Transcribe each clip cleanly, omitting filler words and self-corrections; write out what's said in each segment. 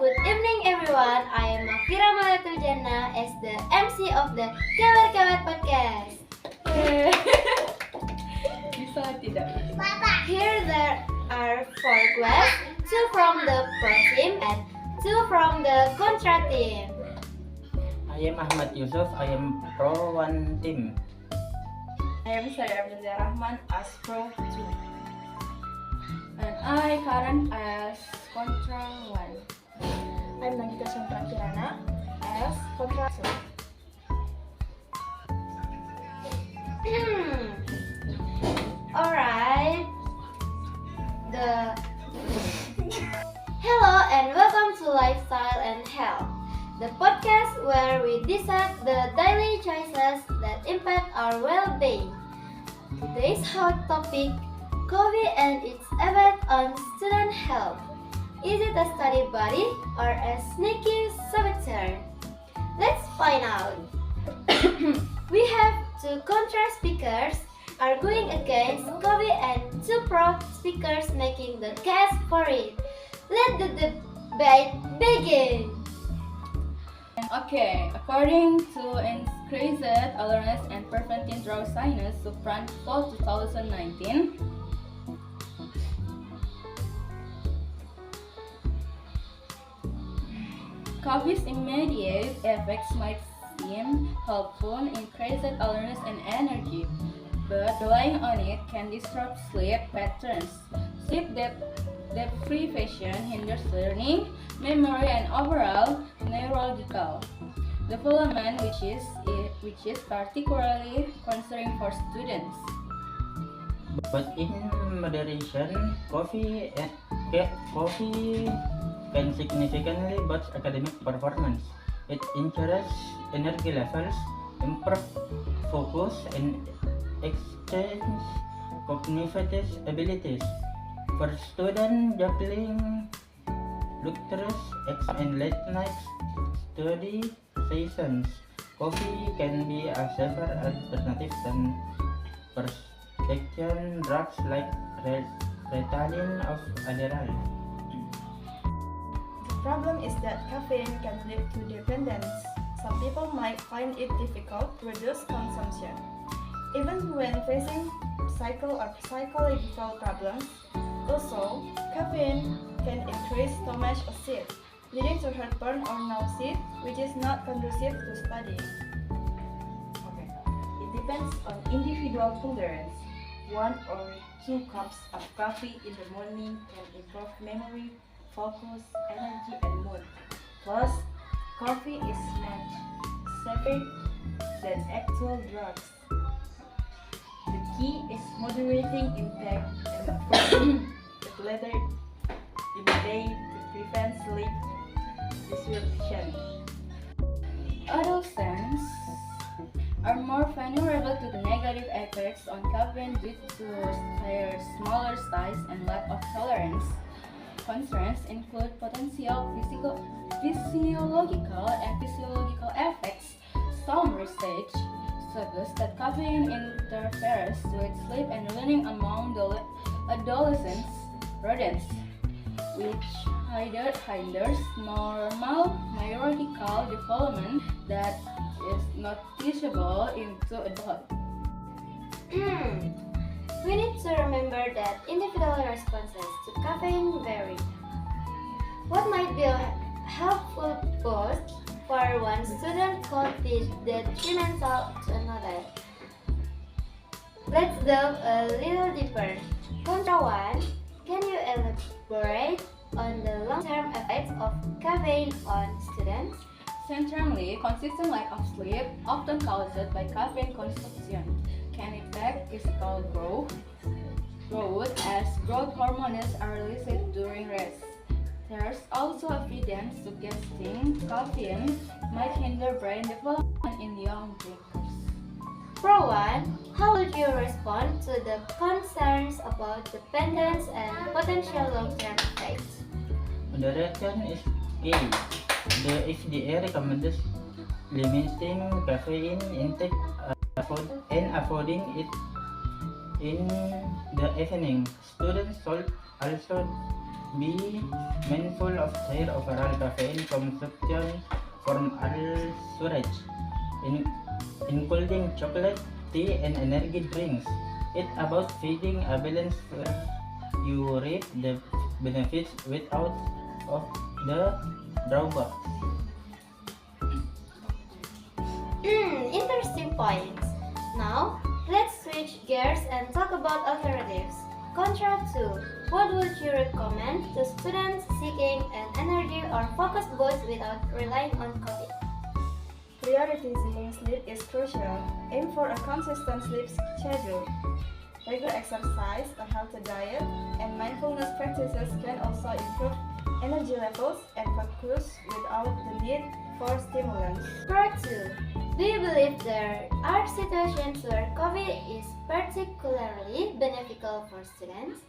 Good evening everyone, I am Magfira Tuljannah as the MC of the Kabar Podcast. Bisa tidak? Here there are 4 quests, 2 from the Pro team and 2 from the Contra team. I am Ahmad Yusuf, I am Pro 1 team. I am Sari Rahman as Pro 2. And I, Kharen, as Contra 1. I'm Nagita Kirana as Contra 2. Alright. Hello and welcome to Lifestyle and Health, the podcast where we dissect the daily choices that impact our well-being. Today's hot topic, COVID and its effect on student health. Is it a study buddy or a sneaky saboteur? Let's find out. We have 2 Contra speakers arguing against COVID and 2 Pro speakers making the case for it. Let the debate begin. Okay, according to Increased Awareness and Preventing Drug Science Supreme Fall 2019, COVID's immediate effects might seem helpful, increased awareness and energy, but relying on it can disrupt sleep patterns. Sleep deprivation hinders learning, memory, and overall neurological development, which is particularly concerning for students. But in moderation, coffee can significantly boost academic performance. It increases energy levels, improves focus, and extends cognitive abilities. For students juggling lectures, exam, and late night study sessions, coffee can be a safer alternative than prescription drugs like Ritalin or Adderall. The problem is that caffeine can lead to dependence. Some people might find it difficult to reduce consumption. Even when facing psychological problems, also, caffeine can increase stomach acid, leading to heartburn or nausea, which is not conducive to studying. Okay. It depends on individual tolerance. 1 or 2 cups of coffee in the morning can improve memory, focus, energy, and mood. Plus, coffee is much safer than actual drugs. The key is moderating intake and avoiding it later in the day to prevent sleep disruption. Adolescents are more vulnerable to the negative effects on caffeine due to their smaller size and lack of tolerance. Concerns include potential physiological and physiological effects. Some research suggests that caffeine interferes with sleep and learning among adolescents rodents, which hinders normal neurological development that is noticeable into adulthood. We need to remember that individual responses to caffeine vary. What might be a helpful boost for one student could be detrimental to another. Let's delve a little deeper. Contra 1, can you elaborate on the long-term effects of caffeine on students? Centrally, consistent lack of sleep, often caused by caffeine consumption, can affect physical growth as growth hormones are released during rest. There's also evidence suggesting caffeine might hinder brain development in young drinkers. Pro 1, how would you respond to the concerns about dependence and potential long-term effects? Moderation is key. The FDA recommends limiting caffeine intake and avoiding it in the evening. Students should also be mindful of their overall caffeine consumption from all sources, including chocolate, tea, and energy drinks. It's about feeding a balance where you reap the benefits without of the drawbacks. Interesting points. Now, let's switch gears and talk about alternatives. Contra 2. What would you recommend to students seeking an energy or focused boost without relying on coffee? Prioritizing sleep is crucial. Aim for a consistent sleep schedule. Regular exercise, a healthy diet, and mindfulness practices can also improve energy levels and focus without the need for stimulants. Part 2. Do you believe there are situations where coffee is particularly beneficial for students?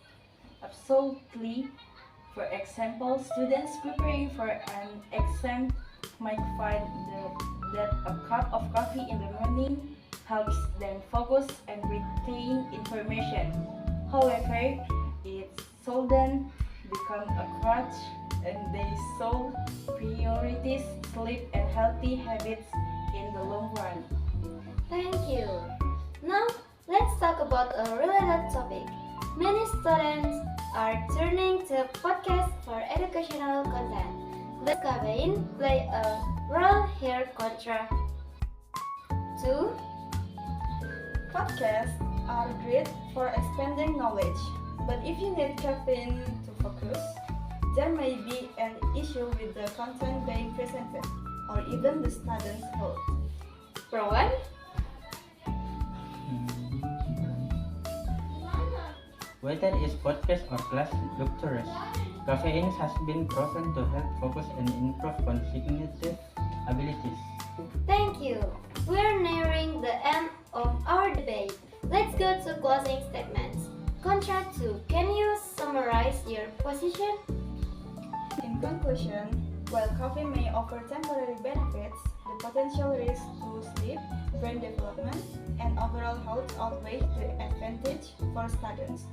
Absolutely. For example, students preparing for an exam might find that a cup of coffee in the morning helps them focus and retain information. However, it shouldn't become a crutch, and they should prioritize sleep and healthy habits in the long run. Thank you. Now, let's talk about a related topic. Many students are turning to podcasts for educational content. Does caffeine play a role here, Contra? 2. Podcasts are great for expanding knowledge, but if you need caffeine to focus, there may be an issue with the content being presented, or even the student's mood. Pro 1. Whether it's podcast or class lectures, caffeine has been proven to help focus and improve cognitive abilities. Thank you. We're nearing the end of our debate. Let's go to closing statements. Contra 2, can you summarize your position? In conclusion, while coffee may offer temporary benefits, the potential risks to sleep, brain development, and overall health outweigh the advantage for students.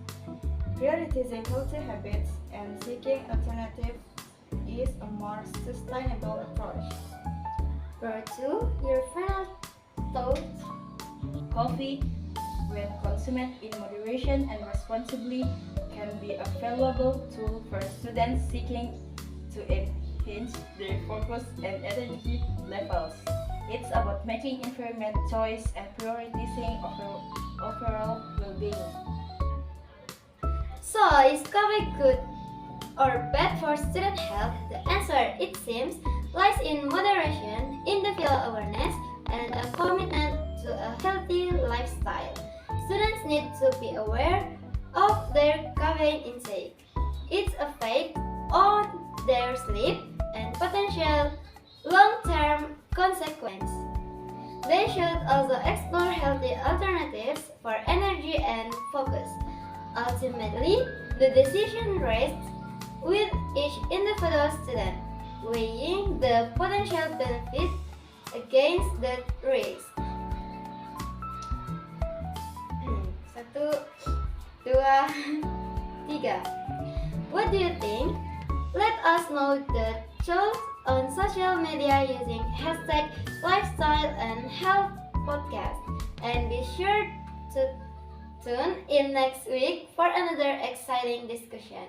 Prioritizing healthy habits and seeking alternatives is a more sustainable approach. Pro 2, your final thoughts? Coffee, when consumed in moderation and responsibly, can be a valuable tool for students seeking to enhance their focus and energy levels. It's about making informed choice and prioritizing overall well-being. So, is coffee good or bad for student health? The answer, it seems, lies in moderation, individual awareness, and a commitment to a healthy lifestyle. Students need to be aware of their caffeine intake, its effect on their sleep, and potential long-term consequences. They should also explore healthy alternatives for energy and focus. Ultimately, the decision rests with each individual student, weighing the potential benefit against the risk. 1, 2, 3. What do you think? Let us know the thoughts on social media using hashtag lifestyle and health podcast, and be sure to tune in next week for another exciting discussion.